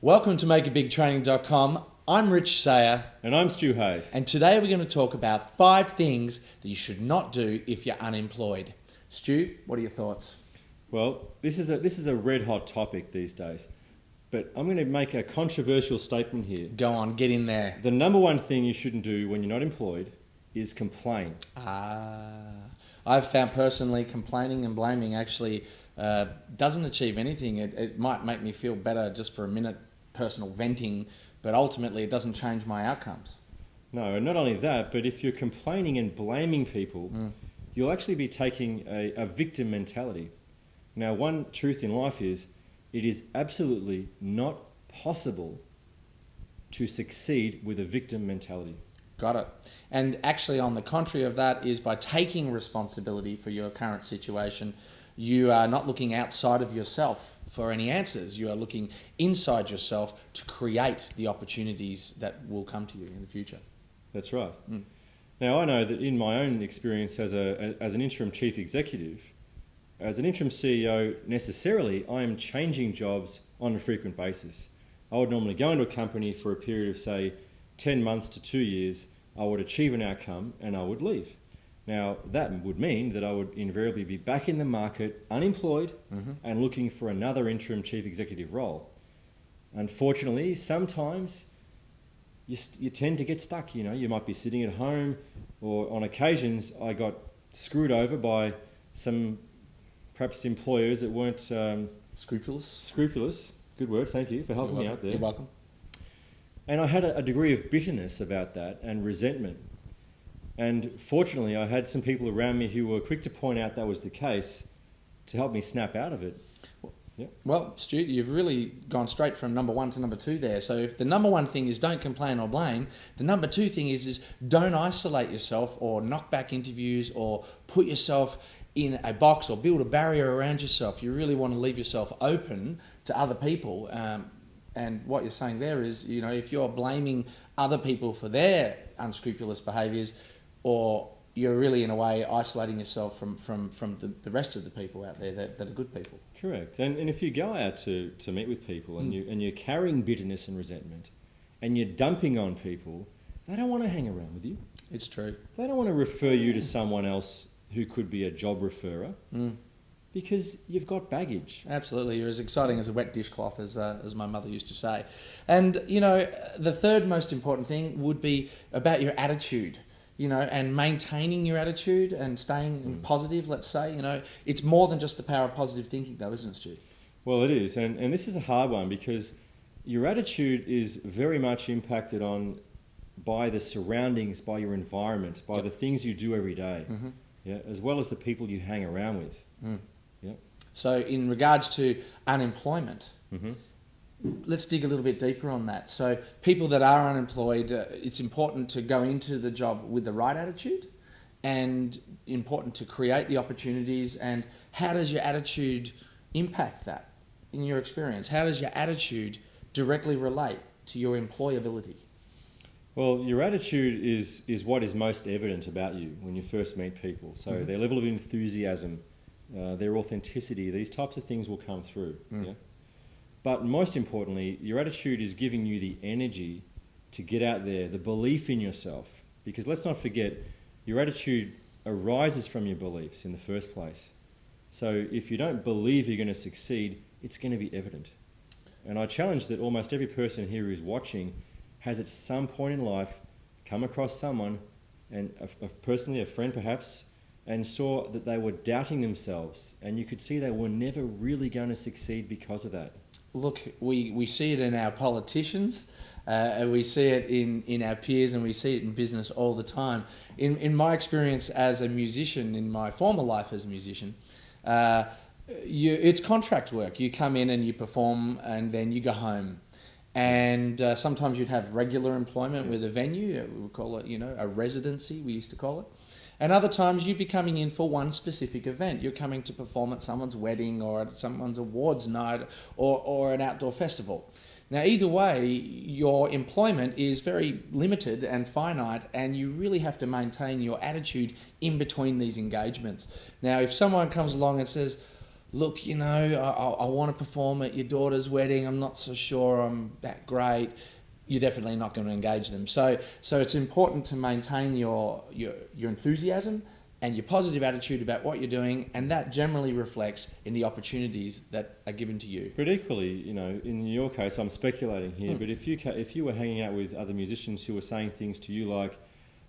Welcome to makeabigtraining.com. I'm Rich Sayer. And I'm Stu Hayes. And today we're going to talk about 5 things that you should not do if you're unemployed. Stu, what are your thoughts? Well, this is a red hot topic these days. But I'm going to make a controversial statement here. Go on, get in there. The number one thing you shouldn't do when you're not employed is complain. I've found personally complaining and blaming actually doesn't achieve anything. It might make me feel better just for a minute, personal venting, but ultimately it doesn't change my outcomes. No, and not only that, but if you're complaining and blaming people, you'll actually be taking a victim mentality. Now, one truth in life is it is absolutely not possible to succeed with a victim mentality. Got it. And actually on the contrary of that is by taking responsibility for your current situation, you are not looking outside of yourself for any answers. You are looking inside yourself to create the opportunities that will come to you in the future. That's right. Now, I know that in my own experience as an interim chief executive, as an interim CEO, necessarily I am changing jobs on a frequent basis. I would normally go into a company for a period of, say, 10 months to 2 years. I would achieve an outcome and I would leave. Now, that would mean that I would invariably be back in the market, unemployed, and looking for another interim chief executive role. Unfortunately, sometimes you tend to get stuck. You might be sitting at home, or on occasions I got screwed over by some perhaps employers that weren't scrupulous. Good word, thank you for helping me out there. You're welcome. And I had a degree of bitterness about that and resentment. And fortunately, I had some people around me who were quick to point out that was the case to help me snap out of it. Well, Stu, you've really gone straight from number 1 to number 2 there. So if the number 1 thing is don't complain or blame, the number 2 thing is don't isolate yourself or knock back interviews or put yourself in a box or build a barrier around yourself. You really want to leave yourself open to other people. And what you're saying there is, if you're blaming other people for their unscrupulous behaviours, or you're really in a way isolating yourself from the rest of the people out there that are good people. Correct. And if you go out to meet with people and you're carrying bitterness and resentment and you're dumping on people, they don't want to hang around with you. It's true. They don't want to refer you to someone else who could be a job referrer because you've got baggage. Absolutely. You're as exciting as a wet dishcloth, as my mother used to say. And, the third most important thing would be about your attitude. And maintaining your attitude and staying positive, let's say. It's more than just the power of positive thinking, though, isn't it, Stu? Well, it is. And this is a hard one because your attitude is very much impacted on by the surroundings, by your environment, by the things you do every day, as well as the people you hang around with. So in regards to unemployment, let's dig a little bit deeper on that. So people that are unemployed, it's important to go into the job with the right attitude and important to create the opportunities. And how does your attitude impact that in your experience? How does your attitude directly relate to your employability? Well, your attitude is what is most evident about you when you first meet people. So their level of enthusiasm, their authenticity, these types of things will come through. But most importantly, your attitude is giving you the energy to get out there, the belief in yourself. Because let's not forget, your attitude arises from your beliefs in the first place. So if you don't believe you're going to succeed, it's going to be evident. And I challenge that almost every person here who's watching has at some point in life come across someone, and personally a friend perhaps, and saw that they were doubting themselves. And you could see they were never really going to succeed because of that. Look, we see it in our politicians, we see it in our peers, and we see it in business all the time. In my experience as a musician, in my former life as a musician, it's contract work. You come in and you perform and then you go home. And sometimes you'd have regular employment with a venue, we would call it, a residency, we used to call it. And other times you'd be coming in for one specific event. You're coming to perform at someone's wedding or at someone's awards night or an outdoor festival. Now, either way, your employment is very limited and finite, and you really have to maintain your attitude in between these engagements. Now, if someone comes along and says, look, I want to perform at your daughter's wedding. I'm not so sure I'm that great. You're definitely not going to engage them. So it's important to maintain your enthusiasm and your positive attitude about what you're doing, and that generally reflects in the opportunities that are given to you. But equally, in your case, I'm speculating here, but if you were hanging out with other musicians who were saying things to you like,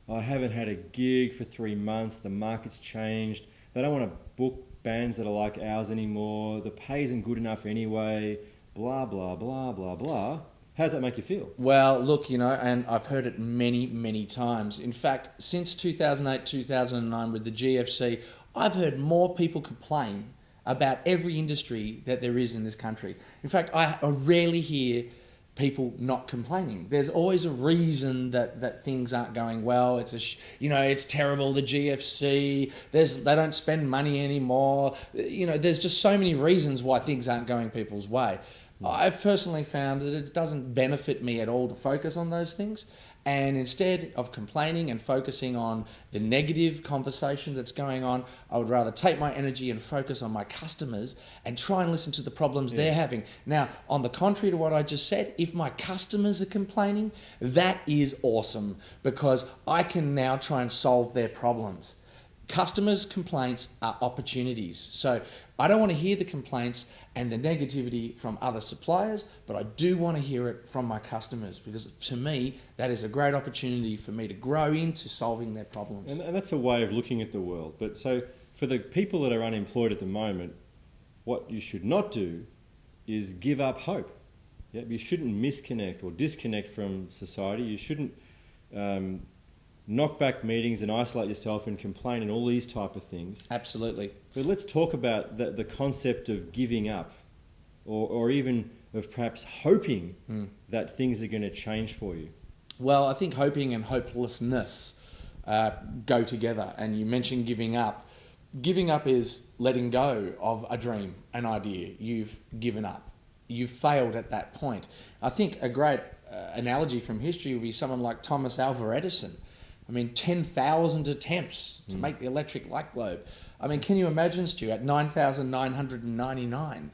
I haven't had a gig for 3 months, the market's changed, they don't want to book bands that are like ours anymore, the pay isn't good enough anyway, blah, blah, blah, blah, blah. How does that make you feel? Well, look, and I've heard it many, many times. In fact, since 2008, 2009 with the GFC, I've heard more people complain about every industry that there is in this country. In fact, I rarely hear people not complaining. There's always a reason that things aren't going well. It's it's terrible, the GFC. They don't spend money anymore. There's just so many reasons why things aren't going people's way. I've personally found that it doesn't benefit me at all to focus on those things, and instead of complaining and focusing on the negative conversation that's going on, I would rather take my energy and focus on my customers and try and listen to the problems they're having. Now, on the contrary to what I just said, if my customers are complaining, that is awesome, because I can now try and solve their problems. Customers' complaints are opportunities. So I don't want to hear the complaints and the negativity from other suppliers, but I do want to hear it from my customers, because to me, that is a great opportunity for me to grow into solving their problems. And that's a way of looking at the world. But so for the people that are unemployed at the moment, what you should not do is give up hope. Yeah? You shouldn't misconnect or disconnect from society. You shouldn't knock back meetings and isolate yourself and complain and all these type of things. Absolutely. But let's talk about the concept of giving up, or even of perhaps hoping that things are going to change for you. Well, I think hoping and hopelessness go together. And you mentioned giving up. Giving up is letting go of a dream, an idea. You've given up. You've failed at that point. I think a great analogy from history would be someone like Thomas Alva Edison. 10,000 attempts to make the electric light bulb. Can you imagine, Stu, at 9,999?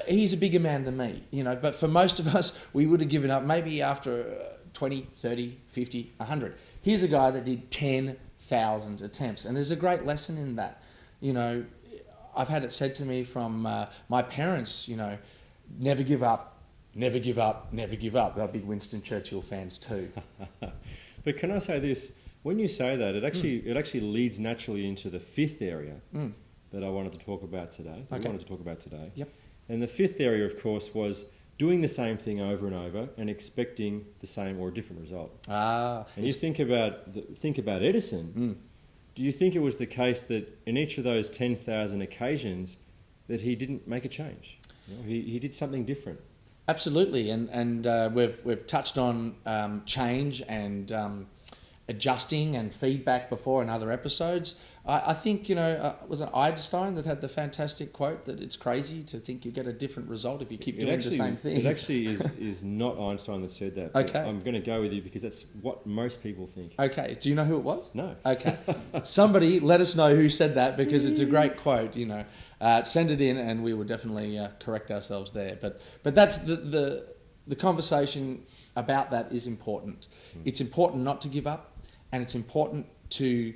He's a bigger man than me, but for most of us, we would have given up maybe after 20, 30, 50, 100. Here's a guy that did 10,000 attempts, and there's a great lesson in that. I've had it said to me from my parents, never give up. Never give up, never give up. They're big Winston Churchill fans too. But can I say this? When you say that, it actually leads naturally into the fifth area that I wanted to talk about today. Yep. And the fifth area, of course, was doing the same thing over and over and expecting the same or a different result. And you think about Edison. Do you think it was the case that in each of those 10,000 occasions that he didn't make a change? He did something different. Absolutely, and we've touched on change and adjusting and feedback before in other episodes. I think, was it Einstein that had the fantastic quote that it's crazy to think you get a different result if you keep doing the same thing? It actually is not Einstein that said that. Okay. I'm going to go with you because that's what most people think. Okay. Do you know who it was? No. Okay. Somebody let us know who said that, because it's a great quote, Send it in and we will definitely correct ourselves there. But that's the conversation about that is important. It's important not to give up, and it's important to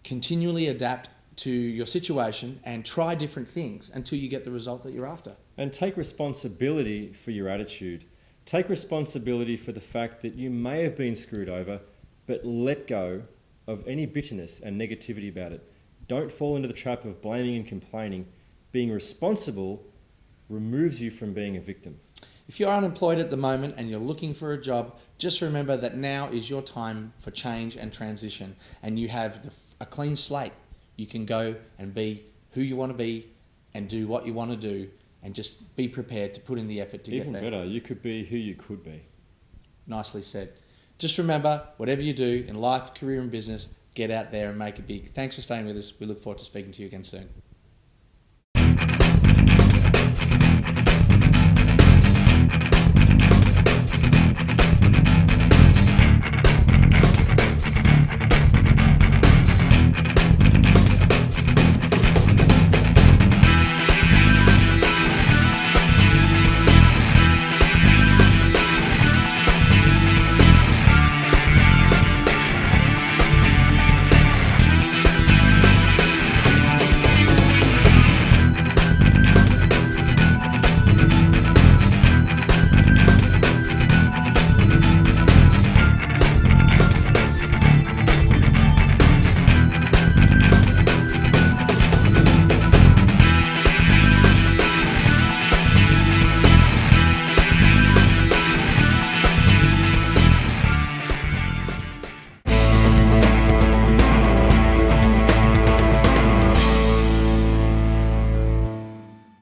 continually adapt to your situation and try different things until you get the result that you're after. And take responsibility for your attitude. Take responsibility for the fact that you may have been screwed over, but let go of any bitterness and negativity about it. Don't fall into the trap of blaming and complaining. Being responsible removes you from being a victim. If you're unemployed at the moment and you're looking for a job, just remember that now is your time for change and transition, and you have a clean slate. You can go and be who you want to be and do what you want to do, and just be prepared to put in the effort to get there. Even better, you could be who you could be. Nicely said. Just remember, whatever you do in life, career and business, get out there and make it big. Thanks for staying with us. We look forward to speaking to you again soon.